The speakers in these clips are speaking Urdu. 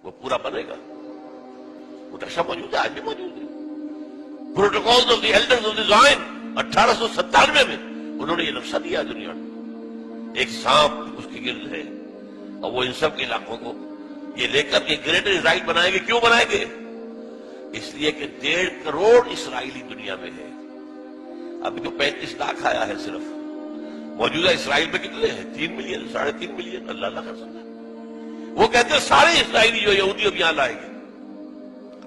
وہ پورا بنے گا. وہ نقشہ موجود ہے، آج بھی موجود ہے. Protocols of the elders of the Zion 1897 میں انہوں نے یہ نقشہ دیا دنیا کو. ایک سانپ اس کے گرد ہے، اور وہ ان سب کے علاقوں کو یہ لے کر کے گریٹر اسرائیل بنائیں گے. کیوں بنائیں گے؟ اس لیے کہ 1.5 کروڑ اسرائیلی دنیا میں ہے. ابھی تو 35 لاکھ آیا ہے صرف. موجودہ اسرائیل میں کتنے ہیں؟ 3 ملین 3.5 ملین. اللہ اللہ کر سکتا ہے. وہ کہتے ہیں سارے اسرائیلی جو یہودی اب یہاں لائیں گے.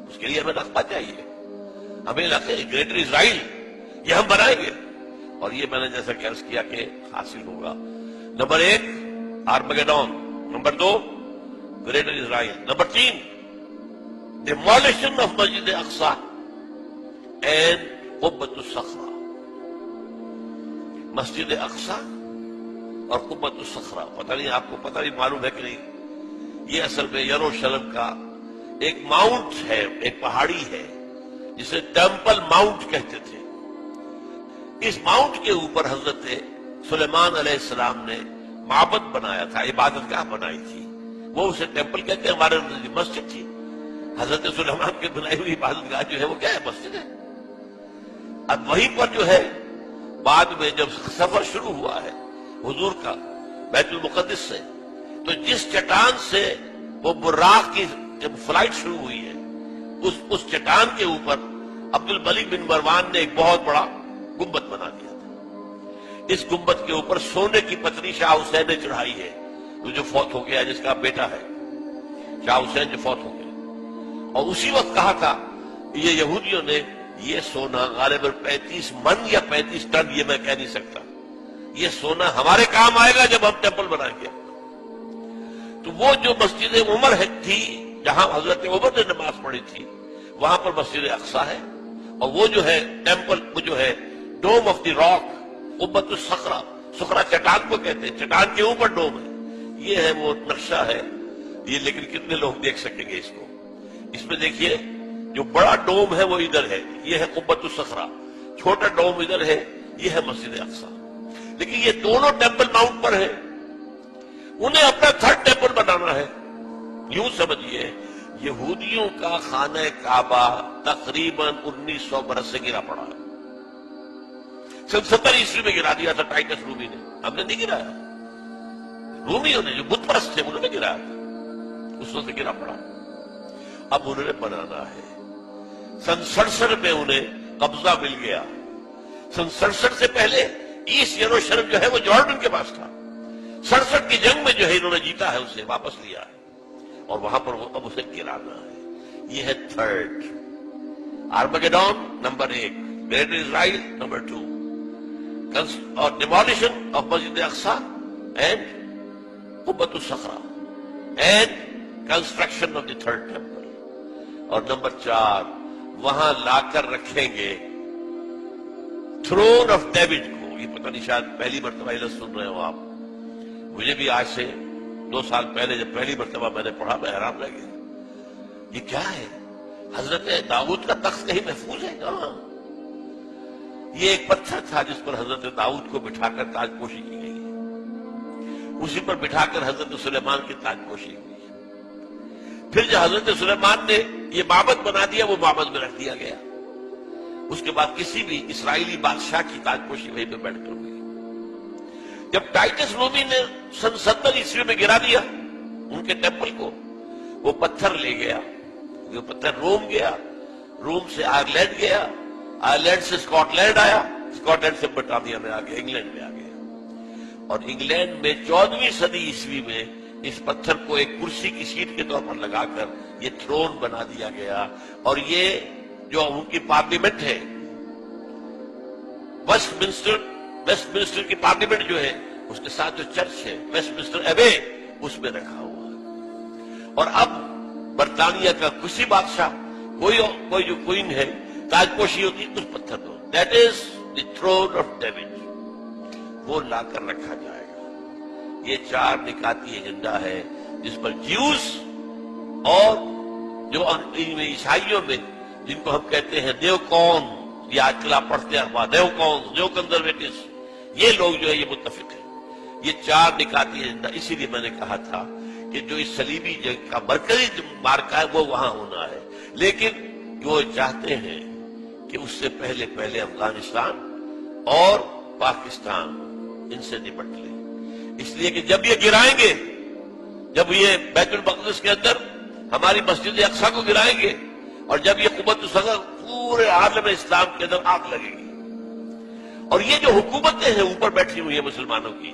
اس کے لیے ہمیں رقبہ چاہیے. ہمیں لگتا ہے گریٹر اسرائیل یہ ہم بنائیں گے، اور یہ میں نے جیسا کہ عرض کیا کہ حاصل ہوگا. Number 1 Armageddon, number 2 greater Israel, number 3 demolition of Masjid Aqsa and قبۃ الصخرہ. مسجد اقصی اور قبۃ الصخرہ، پتہ نہیں آپ کو پتہ نہیں معلوم ہے کہ نہیں، یہ اصل میں یروشلم کا ایک ماؤنٹ ہے، ایک پہاڑی ہے جسے ٹیمپل ماؤنٹ کہتے تھے. اس ماؤنٹ کے اوپر حضرت سلیمان علیہ السلام نے معبد بنایا تھا، عبادت گاہ بنائی تھی. وہ اسے ٹیمپل کہتے ہیں، ہمارے مسجد تھی. حضرت سلیمان کی بنائی ہوئی عبادت گاہ جو ہے وہ کیا ہے؟ مسجد ہے. اب وہیں پر جو ہے بعد میں جب سفر شروع ہوا ہے حضور کا بیت المقدس سے، تو جس چٹان سے وہ براق کی جب فلائٹ شروع ہوئی ہے، اس چٹان کے اوپر عبد الملک بن مروان نے ایک بہت بڑا گنبد بنا دیا تھا. اس گنبد کے اوپر سونے کی پتری شاہ حسین نے چڑھائی ہے، جو فوت ہو گیا، جس کا بیٹا ہے شاہ حسین جو فوت ہو گیا. اور اسی وقت کہا تھا یہ یہودیوں نے، یہ سونا غالباً 35 من یا 35 ٹن، یہ میں کہہ نہیں سکتا، یہ سونا ہمارے کام آئے گا جب ہم ٹیمپل بنائیں گے. تو وہ جو مسجد عمر تھی جہاں حضرت عمر نے نماز پڑھی تھی، وہاں پر مسجد اقصی ہے. اور وہ جو ہے ٹیمپل، وہ جو ہے ڈوم آف دی راک، قبۃ الصخرہ، صخرہ چٹان کو کہتے ہیں، چٹان کے اوپر ڈوم ہے. یہ ہے وہ نقشہ ہے یہ. لیکن کتنے لوگ دیکھ سکیں گے اس کو؟ اس میں دیکھیے جو بڑا ڈوم ہے وہ ادھر ہے، یہ ہے قبۃ الصخرہ. چھوٹا ڈوم ادھر ہے، یہ ہے مسجد اقصی. لیکن یہ دونوں ٹیمپل ماؤنٹ پر ہیں. انہیں اپنا 3rd ٹیمپل بنانا ہے. یوں سمجھیے یہودیوں کا خانہ کعبہ تقریباً 1900 برس سے گرا پڑا ہے. 70 عیسوی میں گرا دیا تھا ٹائٹس رومی نے. ہم نے نہیں گرایا، رومیوں نے جو بت پرست تھے انہوں نے گرایا تھا. اس وقت گرا پڑا. اب انہوں نے بنانا ہے. سن 67 میں انہیں قبضہ مل گیا. سن 67 سے پہلے ایسٹ یروشلم جو ہے وہ جارڈن کے پاس تھا. 67 کی جنگ میں جو ہے انہوں نے جیتا ہے، اسے واپس لیا ہے، اور وہاں پر وہ اب اسے گرانا ہے. یہ ہے 3rd Armageddon, number 1 greater Israel, number 2 اور ڈیمولیشن آف مسجد اقصی اینڈ قبۃ الصخرہ and construction of the 3rd temple. اور نمبر 4 وہاں لا کر رکھیں گے تھرون آف ڈیوڈ کو. یہ پتہ نہیں شاید پہلی مرتبہ یہ لفظ سن رہے ہو آپ. مجھے بھی آج سے 2 سال پہلے جب پہلی مرتبہ میں نے پڑھا میں حیران رہ گیا. یہ کیا ہے؟ حضرت داؤد کا تخت کہیں محفوظ ہے کہاں؟ یہ ایک پتھر تھا جس پر حضرت داؤد کو بٹھا کر تاج پوشی کی گئی ہے. اسی پر بٹھا کر حضرت سلیمان کی تاج پوشی ہوئی. پھر جو حضرت سلیمان نے یہ معبد بنا دیا، وہ معبد میں رکھ دیا گیا. اس کے بعد کسی بھی اسرائیلی بادشاہ کی تاج پوشی وہیں پہ بیٹھ کر ہوئی. جب ٹائٹس رومی نے سن 70 عیسوی میں گرا دیا ان کے ٹیمپل کو، وہ پتھر لے گیا. وہ پتھر روم گیا، روم سے آئرلینڈ گیا، آئرلینڈ سے اسکاٹ لینڈ آیا، اسکاٹ لینڈ سے برطانیہ میں آ گیا، انگلینڈ میں آ گیا. اور انگلینڈ میں 14ویں صدی عیسوی میں اس پتھر کو ایک کرسی کی سیٹ کے طور پر لگا کر یہ تھرون بنا دیا گیا. اور یہ جو ان کی پارلیمنٹ ہے، ویسٹ منسٹر کی پارلیمنٹ جو ہے، اس کے ساتھ جو چرچ ہے ویسٹ منسٹر ایبے، اس میں رکھا ہوا ہے. اور اب برطانیہ کا کسی بادشاہ، کوئی جو کوئن ہے، تاج پوشی ہوتی ہے اس پتھر پر. That is the throne of David. وہ لا کر رکھا جائے گا. یہ 4 نکاتی ایجنڈا ہے جس پر جیوز اور جو عیسائیوں میں جن کو ہم کہتے ہیں نیو کون، یہ آج کل آپ پڑھتے ہیں نیو کون، نیو کنزرویٹوز، یہ لوگ جو ہے یہ متفق ہیں. یہ 4 نکاتی ایجنڈا. اسی لیے میں نے کہا تھا کہ جو اس صلیبی جنگ کا مرکزی مارکا ہے وہ وہاں ہونا ہے، لیکن وہ چاہتے ہیں کہ اس سے پہلے پہلے افغانستان اور پاکستان ان سے نپٹ لے، اس لیے کہ جب یہ گرائیں گے، جب یہ بیت المقدس کے اندر ہماری مسجد اقصی کو گرائیں گے، اور جب یہ قوت الصغر پورے عالم اسلام کے اندر آگ لگے گی، اور یہ جو حکومتیں ہیں اوپر بیٹھی ہوئی ہیں مسلمانوں کی،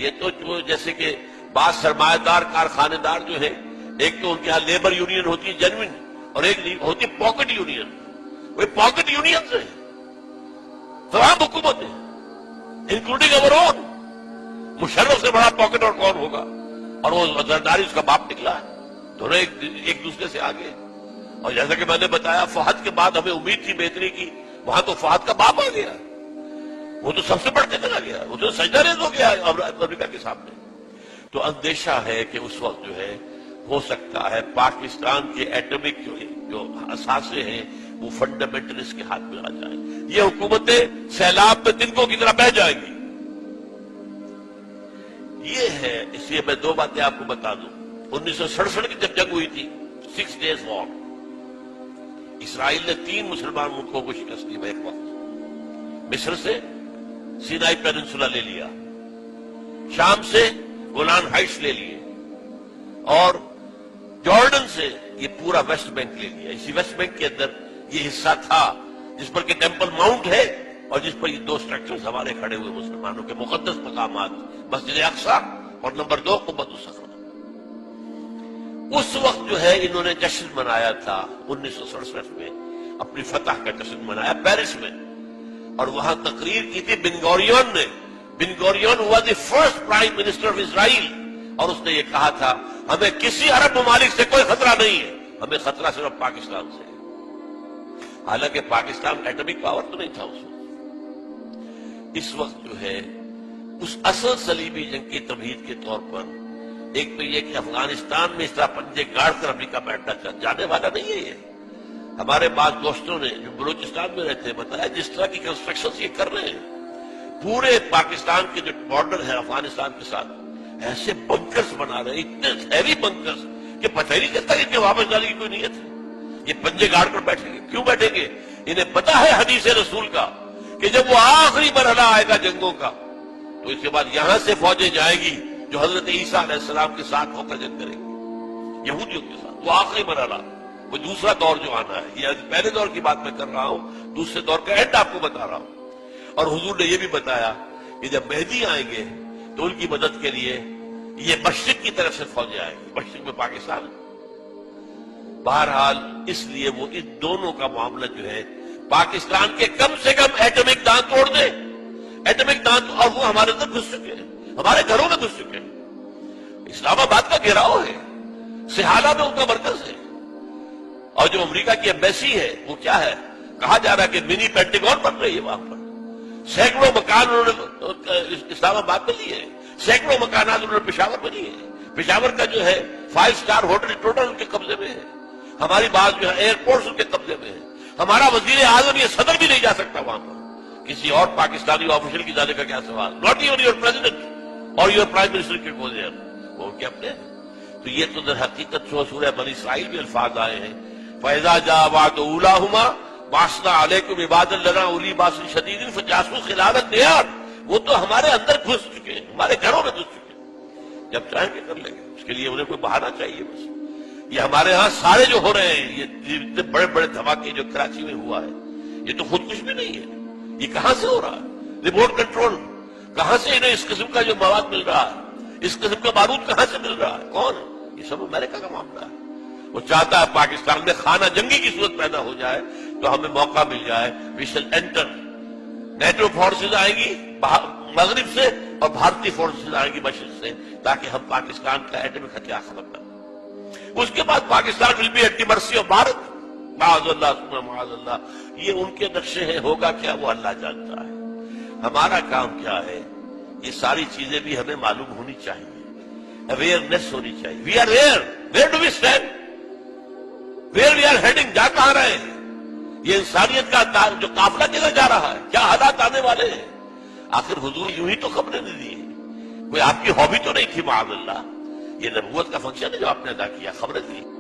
یہ تو جو جیسے کہ بعض سرمایہ دار کارخانے دار جو ہیں، ایک تو ان کے ہاں لیبر یونین ہوتی ہے جینوئن، اور ایک ہوتی ہے پاکٹ یونین، وہ پاکٹ یونین سے تمام حکومتیں انکلوڈنگ اوور اون، مشرف سے بڑا پاکٹ اور کون ہوگا، اور وہ زرداری اس کا باپ نکلا ہے، دونوں ایک دوسرے سے آگے۔ اور جیسا کہ میں نے بتایا فہد کے بعد ہمیں امید تھی بہتری کی، وہاں تو فہد کا باپ آ گیا، وہ تو سب سے بڑھ کے چلا گیا، وہ تو سجدہ ریز ہو گیا امریکہ کے سامنے۔ تو اندیشہ ہے کہ اس وقت جو ہے ہو سکتا ہے پاکستان کے ایٹمک جو اثاثے ہیں وہ فنڈامنٹلسٹ کے ہاتھ میں آ جائیں، یہ حکومتیں سیلاب میں تنکوں کی طرح بہہ جائیں گی۔ یہ ہے، اس لیے میں دو باتیں آپ کو بتا دوں۔ 1967 کی جب جنگ ہوئی تھی، 6 days وار، اسرائیل نے 3 مسلمان ملکوں کو شکست دی ایک وقت۔ مصر سے سینائی پیننسولا لے لیا، شام سے گولان ہائٹس لے لیے، اور جارڈن سے یہ پورا ویسٹ بینک لے لیا۔ اسی ویسٹ بینک کے اندر یہ حصہ تھا جس پر کہ ٹیمپل ماؤنٹ ہے، اور جس پر یہ 2 سٹرکچرز ہمارے کھڑے ہوئے مسلمانوں کے مقدس مقامات، مسجد اقصی اور نمبر 2 قبۃ الصخرہ۔ اس وقت جو ہے انہوں نے جشن منایا تھا 1967 میں، اپنی فتح کا جشن منایا پیرس میں، اور وہاں تقریر کی تھی بن گوریون نے۔ بن گوریون ہوا the first prime minister of Israel, اور اس نے یہ کہا تھا ہمیں کسی عرب ممالک سے کوئی خطرہ نہیں ہے، ہمیں خطرہ صرف پاکستان سے ہے۔ حالانکہ پاکستان ایٹمک پاور تو نہیں تھا اس وقت۔ اس وقت جو ہے اس اصل صلیبی جنگ کی تمہید کے طور پر ایک تو یہ کہ افغانستان میں اس طرح پنجے گاڑ کر امریکہ بیٹھنا جانے والا نہیں ہے۔ یہ ہمارے بعض دوستوں نے جو بلوچستان میں رہتے ہیں بتایا جس طرح کی کنسٹرکشن یہ کر رہے ہیں، پورے پاکستان کے جو بارڈر ہے افغانستان کے ساتھ ایسے بنکرز بنا رہے ہیں، اتنے ہیوی بنکرز کہ پتہ ہی نہیں چلتا کہ انہیں واپس جانے کی کوئی نیت ہے۔ یہ پنجے گاڑ کر بیٹھیں گے، کیوں بیٹھیں گے؟ انہیں پتا ہے حدیث رسول کا کہ جب وہ آخری مرحلہ آئے گا جنگوں کا تو اس کے بعد یہاں سے فوجیں جائیں گی جو حضرت عیسیٰ علیہ السلام کے ساتھ ہو کر جنگ کریں گے یہودیوں کے ساتھ، وہ آخری مرحلہ، وہ دوسرا دور جو آنا ہے۔ یہ پہلے دور کی بات میں کر رہا ہوں، دوسرے دور کا اینڈ آپ کو بتا رہا ہوں۔ اور حضور نے یہ بھی بتایا کہ جب مہدی آئیں گے تو ان کی مدد کے لیے یہ مشرق کی طرف سے فوجیں آئیں گی، مشرق میں پاکستان ہے۔ بہرحال اس لیے وہ اس دونوں کا معاملہ جو ہے پاکستان کے کم سے کم ایٹمک دان توڑ دے، ایٹمک دان، اور وہ ہمارے اندر گھس چکے ہیں، ہمارے گھروں میں گھس چکے ہیں۔ اسلام آباد کا گھیراؤ ہے، سہالہ میں ان کا مرکز ہے، اور جو امریکہ کی ایمبیسی ہے وہ کیا ہے، کہا جا رہا ہے کہ منی پینٹیگون بن رہی ہے وہاں پر، سینکڑوں مکان انہوں نے اسلام آباد میں لیے ہیں، سینکڑوں مکانات انہوں نے پشاور میں لیے ہیں۔ پشاور کا جو ہے 5 اسٹار ہوٹل ٹوٹل ان کے قبضے میں ہے، ہماری بات جو ہے ایئرپورٹس ان کے قبضے میں ہے۔ ہمارا وزیر اعظم یہ صدر بھی نہیں جا سکتا وہاں پر، کسی اور پاکستانی آفیشل کی جانے کا کیا سوال، ناٹ ایون یور پریزیڈنٹ اور یور پرائم منسٹر کے گو دیئر، وہ ان کے اپنے ہیں۔ تو یہ تو در حقیقت سورہ بنی اسرائیل میں الفاظ آئے ہیں، فَإِذَا جَاءَ وَعْدُ أُولَاهُمَا بَعَثْنَا عَلَيْكُمْ عِبَادًا لَنَا أُولِي بَأْسٍ شَدِيدٍ فَجَاسُوا خِلَالَ الدِّيَارِ، وہ تو ہمارے اندر گھس چکے ہیں، ہمارے گھروں میں گھس چکے ہیں، جب چاہیں گے کر لیں گے، اس کے لیے انہیں کوئی بہانہ چاہیے بس۔ یہ ہمارے ہاں سارے جو ہو رہے ہیں، یہ اتنے بڑے بڑے دھماکے جو کراچی میں ہوا ہے، یہ تو خود کچھ بھی نہیں ہے، یہ کہاں سے ہو رہا ہے؟ ریموٹ کنٹرول، کہاں سے انہیں اس قسم کا جو مواد مل رہا ہے، اس قسم کا بارود کہاں سے مل رہا ہے، کون؟ یہ سب امریکہ کا معاملہ ہے۔ وہ چاہتا ہے پاکستان میں خانہ جنگی کی صورت پیدا ہو جائے تو ہمیں موقع مل جائے، وی شل انٹر، نیٹو فورسز آئیں گی مغرب سے اور بھارتی فورسز آئیں گی مشرق سے، تاکہ ہم پاکستان کا ایٹمک ہتھیار ختم کر دیں۔ اس کے بعد Pakistan will be at the mercy of Bharat, معاذ اللہ ثم معاذ اللہ۔ یہ ان کے نقشے ہیں، ہوگا کیا وہ اللہ جانتا ہے۔ ہمارا کام کیا ہے، یہ ساری چیزیں بھی ہمیں معلوم ہونی چاہیے، اویئرنیس ہونی چاہیے۔ We are where do we stand, where we are heading, جا کہاں رہے ہیں، یہ انسانیت کا جو قافلہ کدھر جا رہا ہے، کیا حالات آنے والے ہیں۔ آخر حضور یوں ہی تو خبریں نہیں دی، کوئی آپ کی ہابی تو نہیں تھی معاذ اللہ یہ نبوت کا فنکشن ہے جو آپ نے ادا کیا، خبریں تھی۔